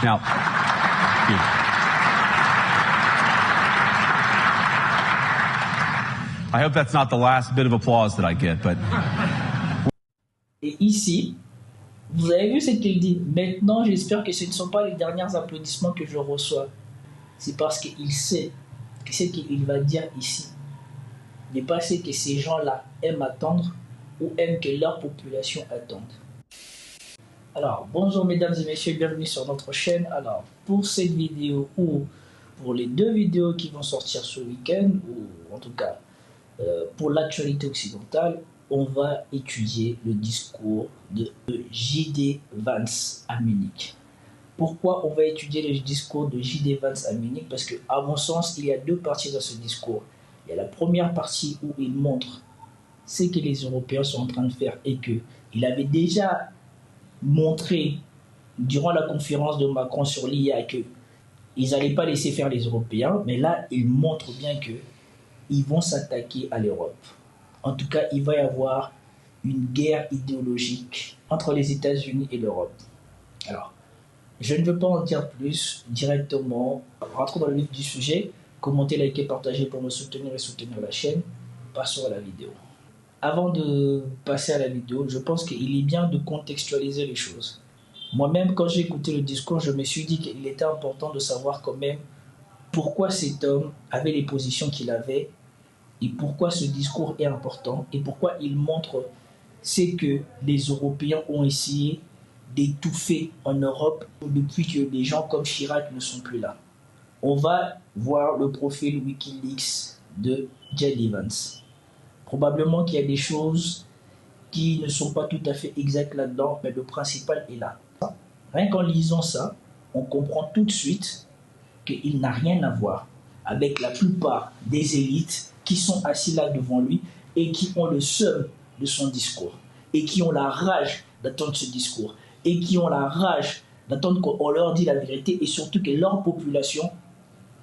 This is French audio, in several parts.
Now, I hope that's not the last bit of applause that I get, but... Et ici, vous avez vu ce qu'il dit. Maintenant, j'espère que ce ne sont pas les derniers applaudissements que je reçois. C'est parce qu'il sait que ce qu'il va dire ici n'est pas ce que ces gens-là aiment attendre ou aiment que leur population attende. Alors, bonjour mesdames et messieurs, bienvenue sur notre chaîne. Alors, pour cette vidéo ou pour les deux vidéos qui vont sortir ce week-end, ou en tout cas pour l'actualité occidentale, on va étudier le discours de J.D. Vance à Munich. Pourquoi on va étudier le discours de J.D. Vance à Munich? Parce que, à mon sens, il y a deux parties dans ce discours. Il y a la première partie où il montre ce que les Européens sont en train de faire et qu'il avait déjà montré durant la conférence de Macron sur l'IA qu'ils n'allaient pas laisser faire les Européens, mais là, il montre bien qu'ils vont s'attaquer à l'Europe. En tout cas, il va y avoir une guerre idéologique entre les États-Unis et l'Europe. Alors, je ne veux pas en dire plus directement. Rentrons dans le vif du sujet. Commentez, likez, partagez pour me soutenir et soutenir la chaîne. Passons à la vidéo. Avant de passer à la vidéo, je pense qu'il est bien de contextualiser les choses. Moi-même, quand j'ai écouté le discours, je me suis dit qu'il était important de savoir quand même pourquoi cet homme avait les positions qu'il avait et pourquoi ce discours est important et pourquoi il montre ce que les Européens ont essayé d'étouffer en Europe depuis que des gens comme Chirac ne sont plus là. On va voir le profil Wikileaks de J.D. Vance. Probablement qu'il y a des choses qui ne sont pas tout à fait exactes là-dedans, mais le principal est là. Rien qu'en lisant ça, on comprend tout de suite qu'il n'a rien à voir avec la plupart des élites qui sont assis là devant lui et qui ont le seum de son discours et qui ont la rage d'attendre ce discours et qui ont la rage d'attendre qu'on leur dise la vérité et surtout que leur population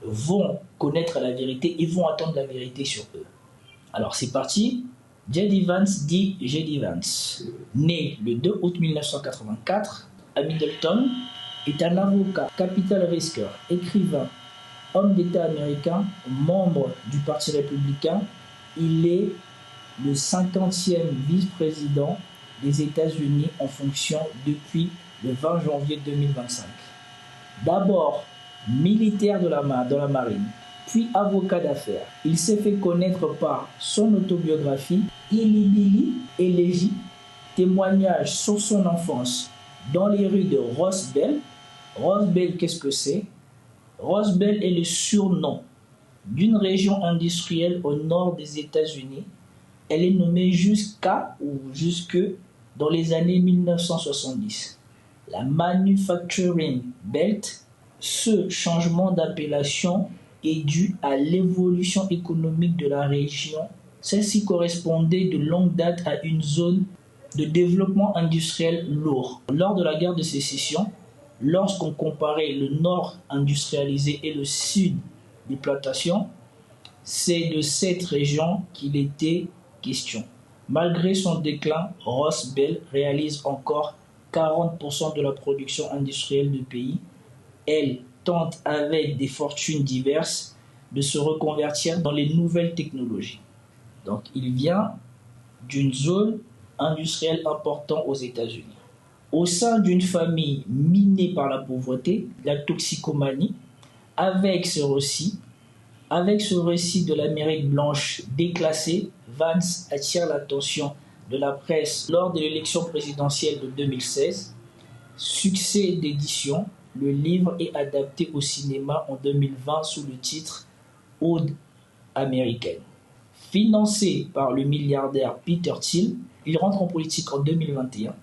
vont connaître la vérité et vont attendre la vérité sur eux. Alors c'est parti. J.D. Vance dit J.D. Vance, né le 2 août 1984 à Middleton, est un avocat, capital risqueur, écrivain, homme d'État américain, membre du Parti républicain. Il est le 50e vice-président des États-Unis en fonction depuis le 20 janvier 2025. D'abord militaire dans la marine, puis avocat d'affaires. Il s'est fait connaître par son autobiographie Illibili Élégie, témoignage sur son enfance dans les rues de Rose Bell. Rose Bell, qu'est-ce que c'est? Rose Bell est le surnom d'une région industrielle au nord des États-Unis. Elle est nommée jusque dans les années 1970. La Manufacturing Belt. Ce changement d'appellation est dû à l'évolution économique de la région. Celle-ci correspondait de longue date à une zone de développement industriel lourd. Lors de la guerre de sécession, lorsqu'on comparait le nord industrialisé et le sud des plantations, c'est de cette région qu'il était question. Malgré son déclin, Rose Bell réalise encore 40% de la production industrielle du pays. Elle tente avec des fortunes diverses de se reconvertir dans les nouvelles technologies. Donc il vient d'une zone industrielle importante aux États-Unis. Au sein d'une famille minée par la pauvreté, la toxicomanie, avec ce récit de l'Amérique blanche déclassée, Vance attire l'attention de la presse lors de l'élection présidentielle de 2016. Succès d'édition, le livre est adapté au cinéma en 2020 sous le titre Ode américaine. Financé par le milliardaire Peter Thiel, il rentre en politique en 2021.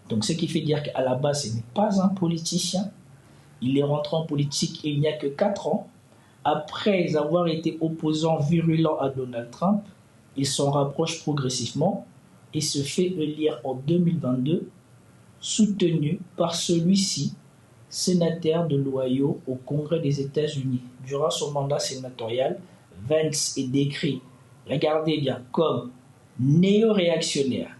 Donc ce qui fait dire qu'à la base, ce n'est pas un politicien. Il est rentré en politique il n'y a que 4 ans. Après avoir été opposant virulent à Donald Trump, il s'en rapproche progressivement et se fait élire en 2022, soutenu par celui-ci, sénateur de l'Ohio au Congrès des États-Unis. Durant son mandat sénatorial, Vance est décrit, regardez bien, comme néo-réactionnaire,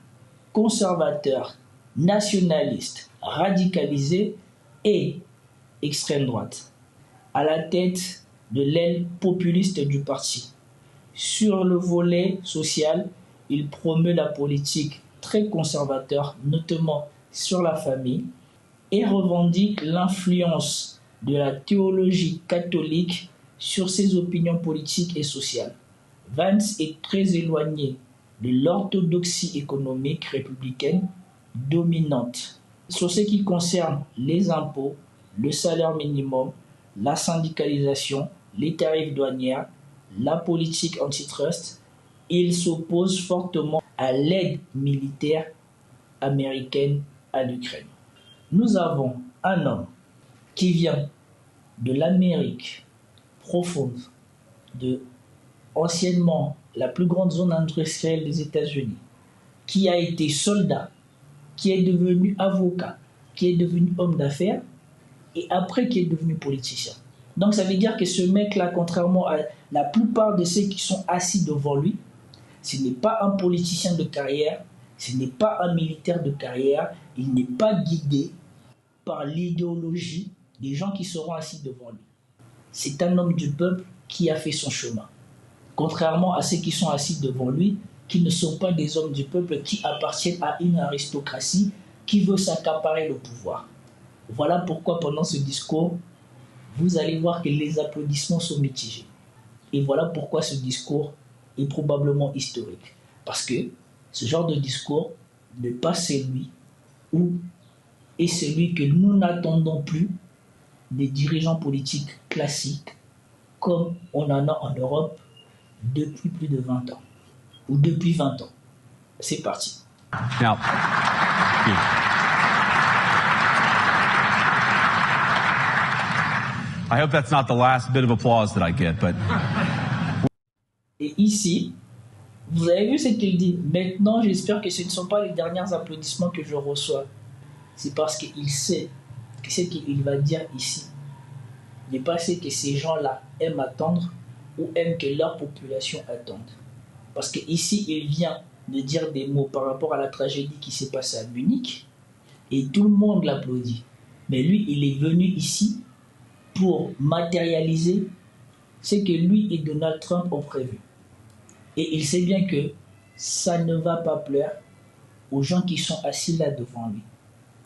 conservateur, nationaliste, radicalisé et extrême droite, à la tête de l'aile populiste du parti. Sur le volet social, il promeut la politique très conservateur, notamment sur la famille, et revendique l'influence de la théologie catholique sur ses opinions politiques et sociales. Vance est très éloigné de l'orthodoxie économique républicaine dominante. Sur ce qui concerne les impôts, le salaire minimum, la syndicalisation, les tarifs douaniers, la politique antitrust, il s'oppose fortement à l'aide militaire américaine à l'Ukraine. Nous avons un homme qui vient de l'Amérique profonde, de anciennement la plus grande zone industrielle des États-Unis, qui a été soldat, qui est devenu avocat, qui est devenu homme d'affaires, et après qui est devenu politicien. Donc ça veut dire que ce mec-là, contrairement à la plupart de ceux qui sont assis devant lui, ce n'est pas un politicien de carrière, ce n'est pas un militaire de carrière, il n'est pas guidé par l'idéologie des gens qui seront assis devant lui. C'est un homme du peuple qui a fait son chemin. Contrairement à ceux qui sont assis devant lui, qui ne sont pas des hommes du peuple, qui appartiennent à une aristocratie qui veut s'accaparer le pouvoir. Voilà pourquoi pendant ce discours, vous allez voir que les applaudissements sont mitigés. Et voilà pourquoi ce discours est probablement historique. Parce que ce genre de discours n'est pas celui où est celui que nous n'attendons plus des dirigeants politiques classiques comme on en a en Europe depuis plus de 20 ans. Ou depuis 20 ans. C'est parti. Now, I hope that's not the last bit of applause that I get, but... Et ici, vous avez vu ce qu'il dit. Maintenant, j'espère que ce ne sont pas les derniers applaudissements que je reçois. C'est parce qu'il sait que ce qu'il va dire ici n'est pas ce que ces gens-là aiment attendre ou aiment que leur population attende. Parce qu'ici, il vient de dire des mots par rapport à la tragédie qui s'est passée à Munich et tout le monde l'applaudit. Mais lui, il est venu ici pour matérialiser ce que lui et Donald Trump ont prévu. Et il sait bien que ça ne va pas plaire aux gens qui sont assis là devant lui.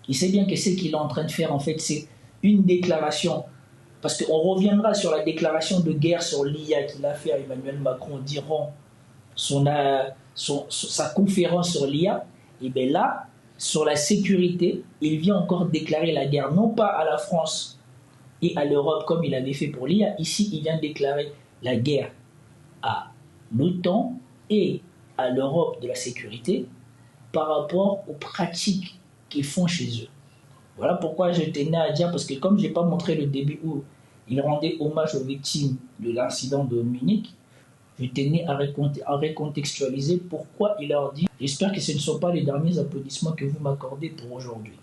Il sait bien que ce qu'il est en train de faire, en fait, c'est une déclaration. Parce qu'on reviendra sur la déclaration de guerre sur l'IA qu'il a fait à Emmanuel Macron durant sa conférence sur l'IA. Et bien là, sur la sécurité, il vient encore déclarer la guerre, non pas à la France et à l'Europe comme il avait fait pour l'IA. Ici, il vient déclarer la guerre à l'OTAN et à l'Europe de la sécurité par rapport aux pratiques qu'ils font chez eux. Voilà pourquoi je tenais à dire, parce que comme je n'ai pas montré le début où il rendait hommage aux victimes de l'incident de Munich, je tenais à recontextualiser pourquoi il leur dit « J'espère que ce ne sont pas les derniers applaudissements que vous m'accordez pour aujourd'hui. »